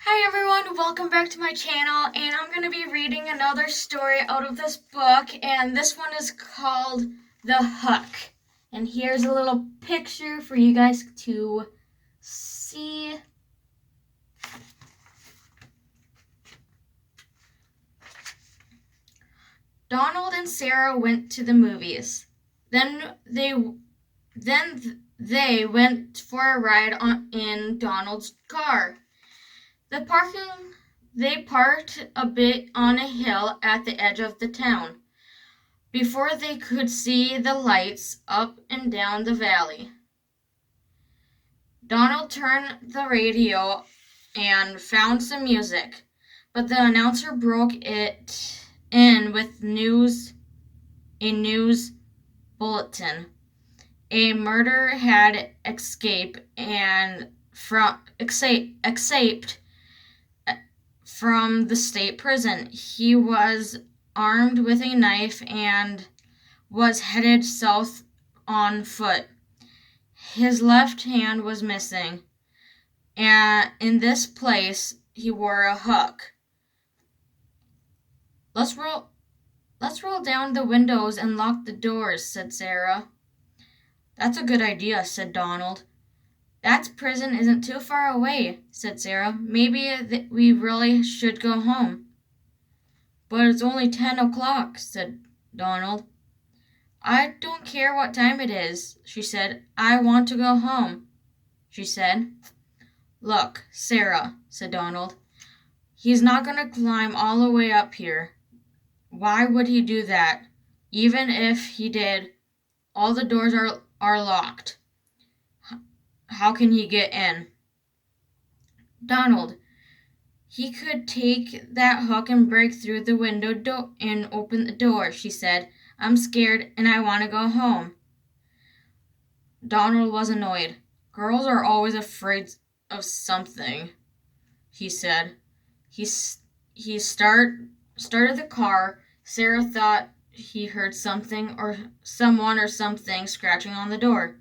Hi everyone, welcome back to my channel, and I'm going to be reading another story out of this book, and this one is called The Hook. And here's a little picture for you guys to see. Donald and Sarah went to the movies. Then they went for a ride in Donald's car. The parking They parked a bit on a hill at the edge of the town, before they could see the lights up and down the valley. Donald turned the radio and found some music, but the announcer broke it in with a news bulletin. A murderer had escaped from the state prison. He was armed with a knife and was headed south on foot. His left hand was missing, and in this place he wore a hook. Let's roll down the windows and lock the doors, said Sarah. That's a good idea, said Donald. That prison isn't too far away, said Sarah. Maybe we really should go home. But it's only 10 o'clock, said Donald. I don't care what time it is, she said. I want to go home, she said. Look, Sarah, said Donald. He's not going to climb all the way up here. Why would he do that? Even if he did, all the doors are locked. How can he get in? Donald, he could take that hook and break through the window and open the door, she said. I'm scared and I want to go home. Donald was annoyed. Girls are always afraid of something, he said. He started the car. Sarah thought he heard something or someone or something scratching on the door.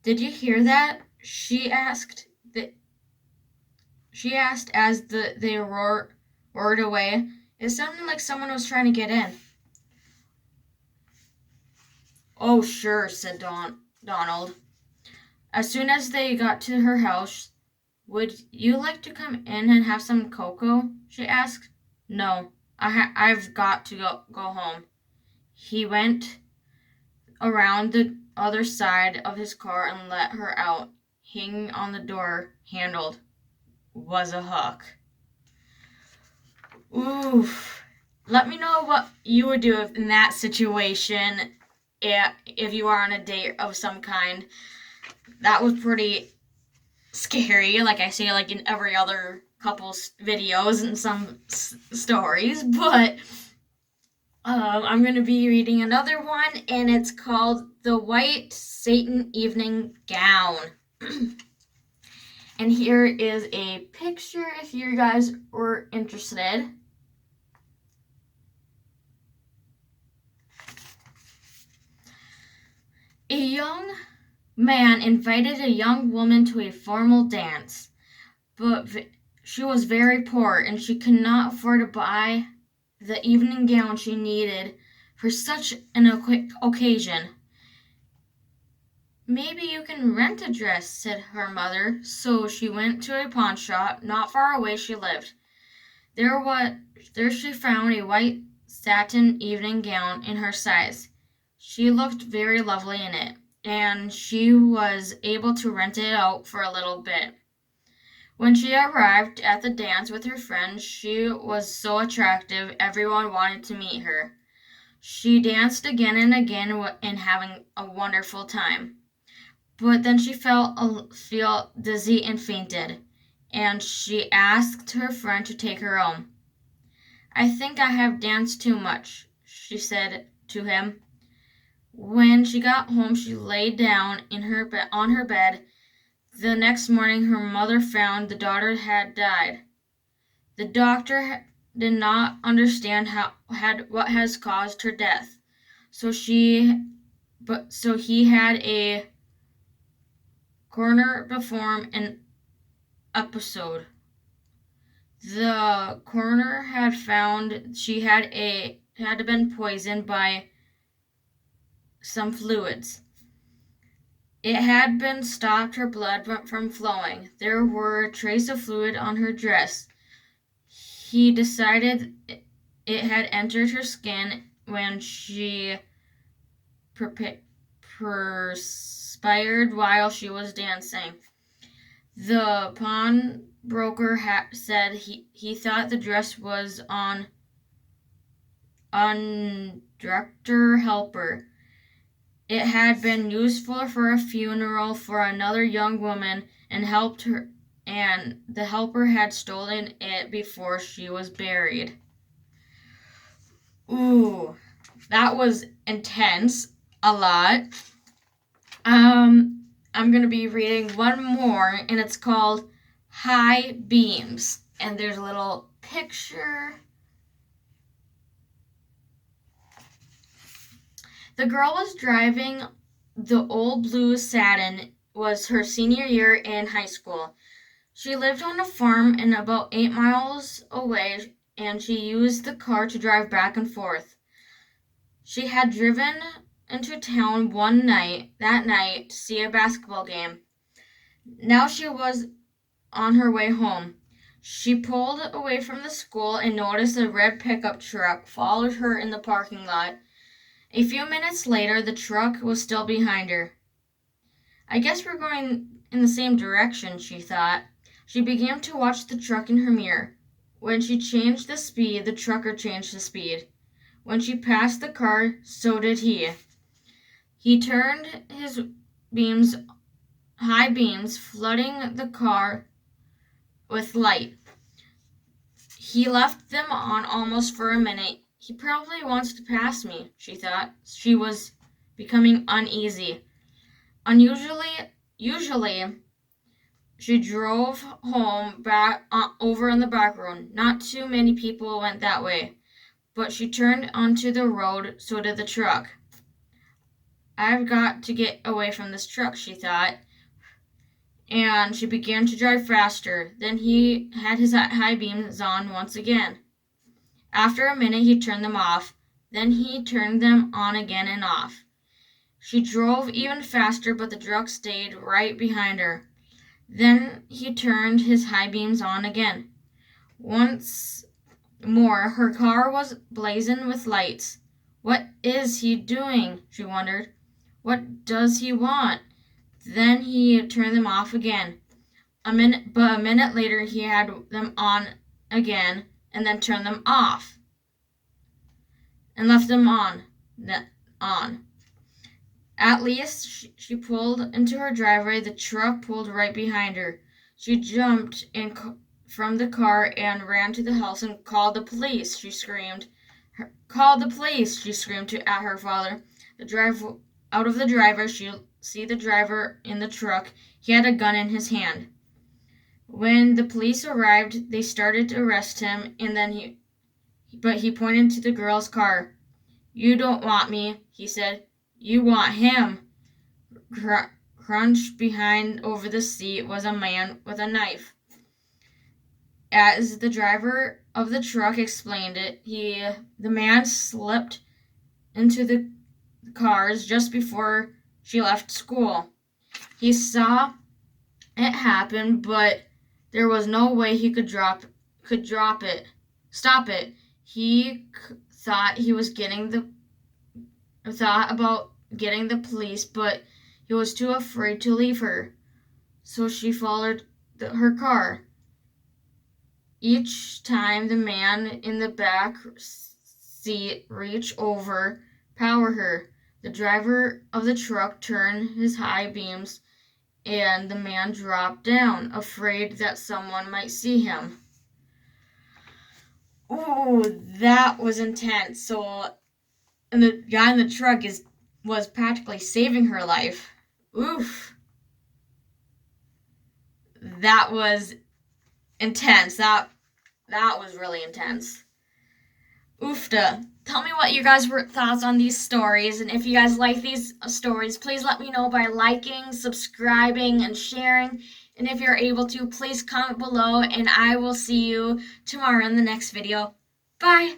Did you hear that? She asked as they roared away. It sounded like someone was trying to get in. Oh, sure, said Donald. As soon as they got to her house, would you like to come in and have some cocoa? She asked. No, I've got to go home. He went around the other side of his car and let her out. Hanging on the door handle was a hook. Oof. Let me know what you would do in that situation if you are on a date of some kind. That was pretty scary, like I say, like in every other couple's videos and some stories, but I'm going to be reading another one, and it's called The White Satin Evening Gown. And here is a picture if you guys were interested. A young man invited a young woman to a formal dance, but she was very poor and she could not afford to buy the evening gown she needed for such an occasion. Maybe you can rent a dress, said her mother, so she went to a pawn shop not far away she lived. There she found a white satin evening gown in her size. She looked very lovely in it, and she was able to rent it out for a little bit. When she arrived at the dance with her friends, she was so attractive everyone wanted to meet her. She danced again and again and having a wonderful time. But then she felt dizzy and fainted, and she asked her friend to take her home. I think I have danced too much, she said to him. When she got home, she lay down on her bed. The next morning, her mother found the daughter had died. The doctor did not understand what has caused her death, so he had a coroner perform an episode. The coroner had found she had been poisoned by some fluids. It had been stopped her blood from flowing. There were traces of fluid on her dress. He decided it had entered her skin when she perspired while she was dancing. The pawnbroker said he thought the dress was on Dr. Helper. It had been useful for a funeral for another young woman and helped her, and the helper had stolen it before she was buried. Ooh, that was intense. A lot. I'm going to be reading one more, and it's called High Beams. And there's a little picture. The girl was driving the old blue Saturn. Was her senior year in high school. She lived on a farm and about 8 miles away, and she used the car to drive back and forth. She had driven into town that night to see a basketball game. Now she was on her way home. She pulled away from the school and noticed a red pickup truck followed her in the parking lot. A few minutes later, the truck was still behind her. I guess we're going in the same direction, she thought. She began to watch the truck in her mirror. When she changed the speed, the trucker changed the speed. When she passed the car, so did he. He turned his high beams, flooding the car with light. He left them on almost for a minute. He probably wants to pass me, she thought. She was becoming uneasy. Usually, she drove home back over in the back road. Not too many people went that way, but she turned onto the road, so did the truck. I've got to get away from this truck, she thought, and she began to drive faster. Then he had his high beams on once again. After a minute, he turned them off. Then he turned them on again and off. She drove even faster, but the truck stayed right behind her. Then he turned his high beams on again. Once more, her car was blazing with lights. What is he doing? She wondered. What does he want? Then he turned them off again. A minute later, he had them on again, and then turned them off, and left them on. At least she pulled into her driveway. The truck pulled right behind her. She jumped from the car and ran to the house and called the police. She screamed. Call the police, she screamed at her father. Out of the driver, she see the driver in the truck. He had a gun in his hand. When the police arrived, they started to arrest him, but he pointed to the girl's car. You don't want me, he said. You want him. Crouched behind over the seat was a man with a knife. As the driver of the truck explained it, the man slipped into the cars just before she left school. He saw it happen, but there was no way he could stop it. He thought about getting the police, but he was too afraid to leave her. So she followed her car. Each time the man in the back seat reached over, power her. The driver of the truck turned his high beams, and the man dropped down, afraid that someone might see him. Ooh, that was intense. And the guy in the truck was practically saving her life. Oof. That was intense. That was really intense. Oofta. Tell me what you guys' thoughts on these stories, and if you guys like these stories, please let me know by liking, subscribing, and sharing. And if you're able to, please comment below, and I will see you tomorrow in the next video. Bye!